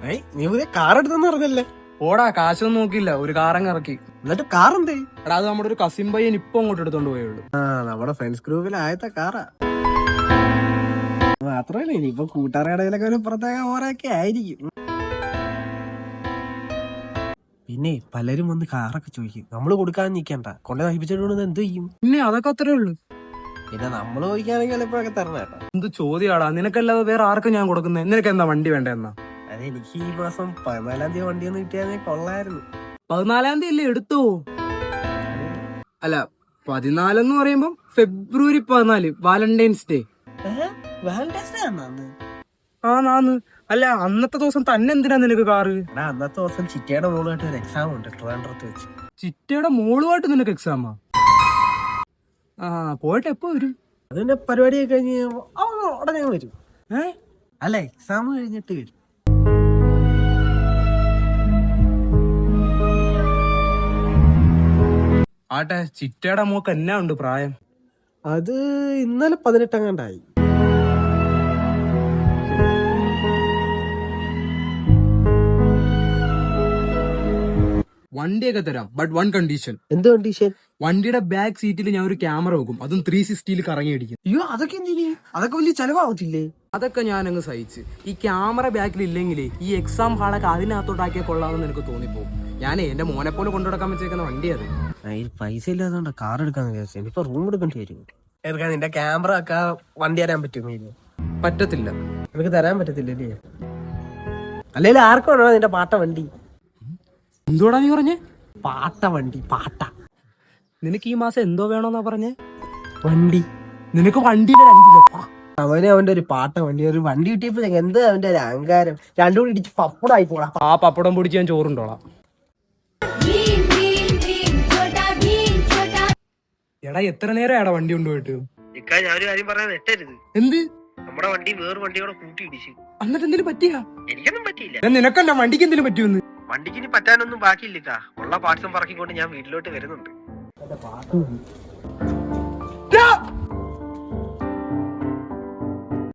നീ പുതിയ കാർ എടുത്തെന്ന് പറഞ്ഞല്ലേ? ഓടാ, കാശൊന്നും നോക്കിയില്ല, ഒരു കാറങ്ങ് ഇറക്കി. എന്നിട്ട് കാർ എന്തേ? എടാ, അത് നമ്മുടെ ഒരു കസിൻ പയ്യൻ ഇപ്പൊ അങ്ങോട്ട് എടുത്തോണ്ട് പോയുള്ളൂ. നമ്മുടെ ഫ്രണ്ട്സ് ഗ്രൂപ്പിൽ ആയത്തെ കാറാ. മാത്രമല്ല ഇനിയിപ്പൊ കൂട്ടുകാരുടെ ഒരു പ്രത്യേക ഓരൊക്കെ ആയിരിക്കും. പിന്നെ പലരും വന്ന് കാറൊക്കെ ചോദിക്കും. നമ്മള് കൊടുക്കാൻ നിക്കണ്ട, കൊണ്ടേ നയിപ്പിച്ചിട്ട് എന്ത് ചെയ്യും? പിന്നെ അതൊക്കെ അത്രേ ഉള്ളു. പിന്നെ നമ്മള് ചോദിക്കാണെങ്കിൽ ചിലപ്പോഴൊക്കെ തരണം കേട്ടോ. എന്ത് ചോദ്യാടാ, നിനക്കല്ലാതെ വേറെ ആർക്കും ഞാൻ കൊടുക്കുന്നത്? നിനക്ക് എന്താ വണ്ടി വേണ്ടെന്നാ? അതെ, എനിക്ക് ഈ മാസം 14-ാം തീയതി വണ്ടി ഒന്ന് കിട്ടിയാൽ കൊള്ളായിരുന്നു. 14-ാം തീയതി അല്ലേ എടുത്തോ? അല്ല, 14 പറയുമ്പോ ഫെബ്രുവരി 14, വാലന്റൈൻസ് ഡേ. വാലന്റൈൻസ് ഡേ ആണെന്ന്? നാന്ന്. അല്ല, അന്നത്തെ ദിവസം തന്നെ എന്തിനാ നിനക്ക് കാറ്? അന്നത്തെ ദിവസം ചിറ്റയുടെ മോളുമായിട്ട് ഒരു എക്സാം ഉണ്ട് ട്രിവാൻഡ്രത്ത് വെച്ച്. ചിറ്റയുടെ മോളുമായിട്ട് നിനക്ക് എക്സാമാ? പോയിട്ട് എപ്പോ വരും? അതിന്റെ പരിപാടിയൊക്കെ കഴിഞ്ഞ് ഉടനെ വരും. അല്ല, എക്സാം കഴിഞ്ഞിട്ട് വരും. ആട്ടെ, ചിറ്റയുടെ മോക്ക് എന്നാ ഉണ്ട് പ്രായം? അത് ഇന്നലെ 18 അങ്ങാണ്ടായി. വണ്ടിയൊക്കെ തരാം, ബട്ട് വൺ കണ്ടീഷൻ. എന്ത് കണ്ടീഷൻ? വണ്ടിയുടെ ബാക്ക് സീറ്റിൽ ഞാൻ ഒരു ക്യാമറ വെക്കും, അതും 360 കറങ്ങി അടിക്കും. അയ്യോ, അതൊക്കെ എന്തിന്? അതൊക്കെ വലിയ ചെലവാകത്തില്ലേ? അതൊക്കെ ഞാൻ അങ്ങ് സഹിച്ച്. ഈ ക്യാമറ ബാക്കിൽ ഇല്ലെങ്കിലേ ഈ എക്സാം ഹാളൊക്കെ അതിനകത്തോട്ടാക്കിയാൽ കൊള്ളാമെന്ന് എനിക്ക് തോന്നിപ്പോ. ഞാനേ എന്റെ മോനെ പോലെ കൊണ്ടുനടക്കാൻ വെച്ചേക്കുന്ന വണ്ടിയത്. പൈസ ഇല്ലാത്തതുകൊണ്ട് കാർ എടുക്കാന്ന് വിചാരിച്ചു. ഇനിയിപ്പോ റൂം എടുക്കേണ്ടി വരും. എടുക്കാൻ നിന്റെ ക്യാമറ ഒക്കെ വണ്ടി തരാൻ പറ്റും? പറ്റത്തില്ല. നിനക്ക് തരാൻ പറ്റത്തില്ലേ? അല്ലെങ്കിൽ ആർക്കും വേണോ നിന്റെ പാട്ട വണ്ടി? എന്തോടാ നീ പറഞ്ഞേ? പാട്ട വണ്ടി, പാട്ട. നിനക്ക് ഈ മാസം എന്തോ വേണോന്നാ പറഞ്ഞേ? വണ്ടി. നിനക്ക് വണ്ടിയുടെ അവന്റെ ഒരു പാട്ട വണ്ടി, ഒരു വണ്ടി കിട്ടിയപ്പോ എന്താ അവന്റെ ഒരു അഹങ്കാരം. രണ്ടും കൂടി ഇടിച്ച് പപ്പടായി പോടാ. ആ പപ്പടം പൊടിച്ച് ഞാൻ ചോറുണ്ടോളാം. എടാ, എത്ര നേരമാടാ വണ്ടി കൊണ്ടുപോയിട്ട്? ഞാനൊരു കാര്യം പറയാൻ തെറ്റരുത്. എന്ത്? നമ്മുടെ വണ്ടി വേറെ വണ്ടിയോടെ കൂട്ടി ഇടിച്ചു. എന്നിട്ട് എന്തെങ്കിലും പറ്റിയാ? എനിക്കൊന്നും പറ്റിയില്ല. നിനക്കല്ല വണ്ടിക്ക് എന്തെങ്കിലും പറ്റിയെന്ന്? വണ്ടിക്ക് ഇനി പറ്റാനൊന്നും ബാക്കിയില്ല. ഉള്ള പാർട്സും പറക്കിക്കൊണ്ട് ഞാൻ വീട്ടിലോട്ട് വരുന്നുണ്ട്.